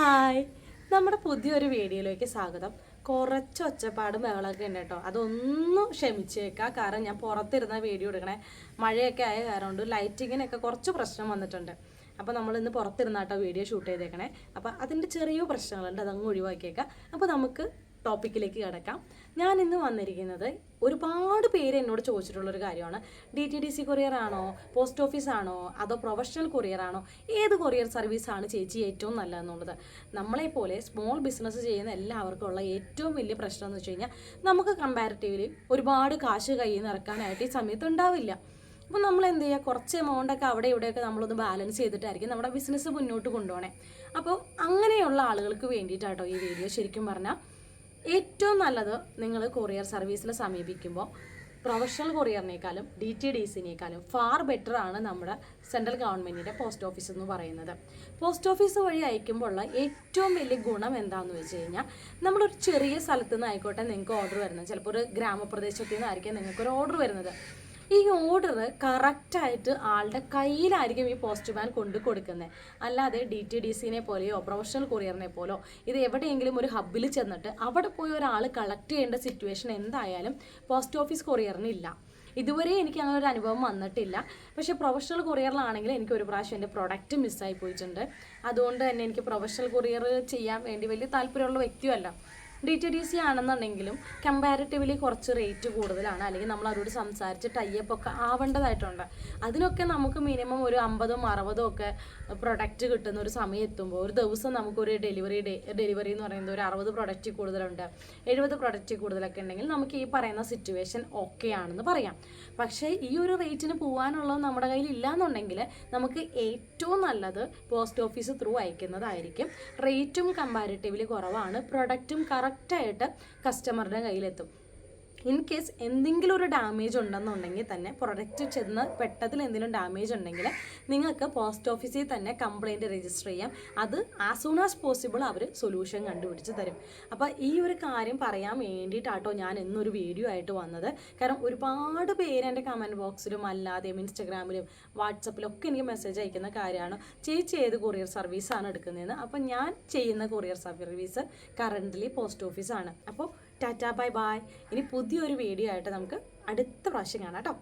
Hi, നമ്മുടെ പുതിയൊരു വീഡിയോയിലേക്ക് സ്വാഗതം. കുറച്ച് ഒച്ചപ്പാടും ബഹളമൊക്കെ ഉണ്ട് കേട്ടോ. അതൊന്നും ക്ഷമിച്ചേക്കാം, കാരണം ഞാൻ പുറത്തിരുന്ന വീഡിയോ എടുക്കണേ. മഴയൊക്കെ ആയ കാരണം കൊണ്ട് ലൈറ്റിങ്ങിനൊക്കെ കുറച്ച് പ്രശ്നം വന്നിട്ടുണ്ട്. അപ്പോൾ നമ്മൾ ഇന്ന് പുറത്തിരുന്നാട്ടോ വീഡിയോ ഷൂട്ട് ചെയ്തേക്കണേ. അപ്പോൾ അതിൻ്റെ ചെറിയ പ്രശ്നങ്ങളുണ്ട്, അതങ്ങ് ഒഴിവാക്കിയേക്കാം. അപ്പോൾ നമുക്ക് ടോപ്പിക്കിലേക്ക് കിടക്കാം. ഞാൻ ഇന്ന് വന്നിരിക്കുന്നത്, ഒരുപാട് പേര് എന്നോട് ചോദിച്ചിട്ടുള്ളൊരു കാര്യമാണ്, DTDC കൊറിയർ ആണോ, പോസ്റ്റ് ഓഫീസ് ആണോ, അതോ പ്രൊഫഷണൽ കൊറിയർ ആണോ, ഏത് കൊറിയർ സർവീസാണ് ചേച്ചി ഏറ്റവും നല്ലതെന്നുള്ളത്. നമ്മളെപ്പോലെ സ്മോൾ ബിസിനസ് ചെയ്യുന്ന എല്ലാവർക്കും ഉള്ള ഏറ്റവും വലിയ പ്രശ്നം എന്ന് വെച്ച് കഴിഞ്ഞാൽ, നമുക്ക് കമ്പാരിറ്റീവ്ലി ഒരുപാട് കാശ് കയ്യിൽ നിന്ന് ഇറക്കാനായിട്ട് ഈ സമയത്ത് ഉണ്ടാവില്ല. അപ്പോൾ നമ്മൾ എന്ത് ചെയ്യുക, കുറച്ച് എമൗണ്ടൊക്കെ അവിടെ ഇവിടെയൊക്കെ നമ്മളൊന്ന് ബാലൻസ് ചെയ്തിട്ടായിരിക്കും നമ്മുടെ ബിസിനസ് മുന്നോട്ട് കൊണ്ടുപോകണേ. അപ്പോൾ അങ്ങനെയുള്ള ആളുകൾക്ക് വേണ്ടിയിട്ടാട്ടോ ഈ വീഡിയോ. ശരിക്കും പറഞ്ഞാൽ ഏറ്റവും നല്ലത്, നിങ്ങൾ കൊറിയർ സർവീസിൽ സമീപിക്കുമ്പോൾ പ്രൊഫഷണൽ കൊറിയറിനേക്കാളും DTDCനേക്കാളും ഫാർ ബെറ്റർ ആണ് നമ്മുടെ സെൻട്രൽ ഗവൺമെൻറ്റിൻ്റെ പോസ്റ്റ് ഓഫീസ് എന്ന് പറയുന്നത്. പോസ്റ്റ് ഓഫീസ് വഴി അയക്കുമ്പോൾ ഉള്ള ഏറ്റവും വലിയ ഗുണം എന്താണെന്ന് വെച്ച് കഴിഞ്ഞാൽ, നമ്മളൊരു ചെറിയ സ്ഥലത്തു നിന്ന് ആയിക്കോട്ടെ നിങ്ങൾക്ക് ഓർഡർ വരുന്നത്, ചിലപ്പോൾ ഒരു ഗ്രാമപ്രദേശത്തു നിന്നായിരിക്കും നിങ്ങൾക്കൊരു ഓർഡർ വരുന്നത്. ഈ ഓർഡർ കറക്റ്റായിട്ട് ആളുടെ കയ്യിലായിരിക്കും ഈ പോസ്റ്റ്മാൻ കൊണ്ട് കൊടുക്കുന്നത്. അല്ലാതെ DTDCനെ പോലെയോ പ്രൊഫഷണൽ കൊറിയറിനെ പോലെയോ ഇത് എവിടെയെങ്കിലും ഒരു ഹബ്ബിൽ ചെന്നിട്ട് അവിടെ പോയി ഒരാൾ കളക്ട് ചെയ്യേണ്ട സിറ്റുവേഷൻ എന്തായാലും പോസ്റ്റ് ഓഫീസ് കൊറിയറിന് ഇല്ല. ഇതുവരെ എനിക്ക് അങ്ങനെ ഒരു അനുഭവം വന്നിട്ടില്ല. പക്ഷേ പ്രൊഫഷണൽ കൊറിയറിലാണെങ്കിൽ എനിക്ക് ഒരു പ്രാവശ്യം എൻ്റെ പ്രൊഡക്റ്റ് മിസ്സായി പോയിട്ടുണ്ട്. അതുകൊണ്ട് തന്നെ എനിക്ക് പ്രൊഫഷണൽ കൊറിയർ ചെയ്യാൻ വേണ്ടി വലിയ താല്പര്യമുള്ള വ്യക്തിയല്ല. DTDC ആണെന്നുണ്ടെങ്കിലും കമ്പാരിറ്റീവ്ലി കുറച്ച് റേറ്റ് കൂടുതലാണ്, അല്ലെങ്കിൽ നമ്മൾ അവരോട് സംസാരിച്ച് ടൈപ്പ് ഒക്കെ ആവേണ്ടതായിട്ടുണ്ട്. അതിനൊക്കെ നമുക്ക് മിനിമം ഒരു 50-ഉം 60-ഉം ഒക്കെ പ്രൊഡക്റ്റ് കിട്ടുന്ന ഒരു സമയം എത്തുമ്പോൾ, ഒരു ദിവസം നമുക്കൊരു ഡെലിവറി എന്ന് പറയുന്നത് ഒരു 60 പ്രൊഡക്റ്റ് കൂടുതലുണ്ട്, 70 പ്രൊഡക്റ്റ് കൂടുതലൊക്കെ ഉണ്ടെങ്കിൽ നമുക്ക് ഈ പറയുന്ന സിറ്റുവേഷൻ ഓക്കെ ആണെന്ന് പറയാം. പക്ഷേ ഈ ഒരു റേറ്റിന് പോകാനുള്ളത് നമ്മുടെ കയ്യിൽ ഇല്ലയെന്നുണ്ടെങ്കിൽ നമുക്ക് ഏറ്റവും നല്ലത് പോസ്റ്റ് ഓഫീസ് ത്രൂ അയക്കുന്നതായിരിക്കും. റേറ്റും കമ്പാരിറ്റീവ്ലി കുറവാണ്, പ്രൊഡക്റ്റും കറക്റ്റായിട്ട് കസ്റ്റമറുടെ കയ്യിലെത്തും. ഇൻ കേസ് എന്തെങ്കിലും ഒരു ഡാമേജ് ഉണ്ടെന്നുണ്ടെങ്കിൽ തന്നെ, പ്രൊഡക്റ്റ് ചെന്ന് പെട്ടതിൽ എന്തെങ്കിലും ഡാമേജ് ഉണ്ടെങ്കിൽ നിങ്ങൾക്ക് പോസ്റ്റ് ഓഫീസിൽ തന്നെ കംപ്ലയിൻറ്റ് രജിസ്റ്റർ ചെയ്യാം. അത് ആസ് സൂൺ ആസ് പോസിബിൾ അവർ സൊല്യൂഷൻ കണ്ടുപിടിച്ച് തരും. അപ്പോൾ ഈ ഒരു കാര്യം പറയാൻ വേണ്ടിയിട്ടാട്ടോ ഞാൻ ഇന്നൊരു വീഡിയോ ആയിട്ട് വന്നത്. കാരണം ഒരുപാട് പേര് എൻ്റെ കമൻറ്റ് ബോക്സിലും അല്ലാതെയും ഇൻസ്റ്റഗ്രാമിലും വാട്സപ്പിലും ഒക്കെ എനിക്ക് മെസ്സേജ് അയക്കുന്ന കാര്യമാണ്, ചേച്ചി ഏത് കൊറിയർ സർവീസാണ് എടുക്കുന്നതെന്ന്. അപ്പോൾ ഞാൻ ചെയ്യുന്ന കൊറിയർ സർവീസ് കറൻ്റ്ലി പോസ്റ്റ് ഓഫീസാണ്. അപ്പോൾ ടാറ്റാ ബൈ ബൈ. ഇനി പുതിയൊരു വീഡിയോ ആയിട്ട് നമുക്ക് അടുത്ത പ്രാവശ്യം കാണാം കേട്ടോ.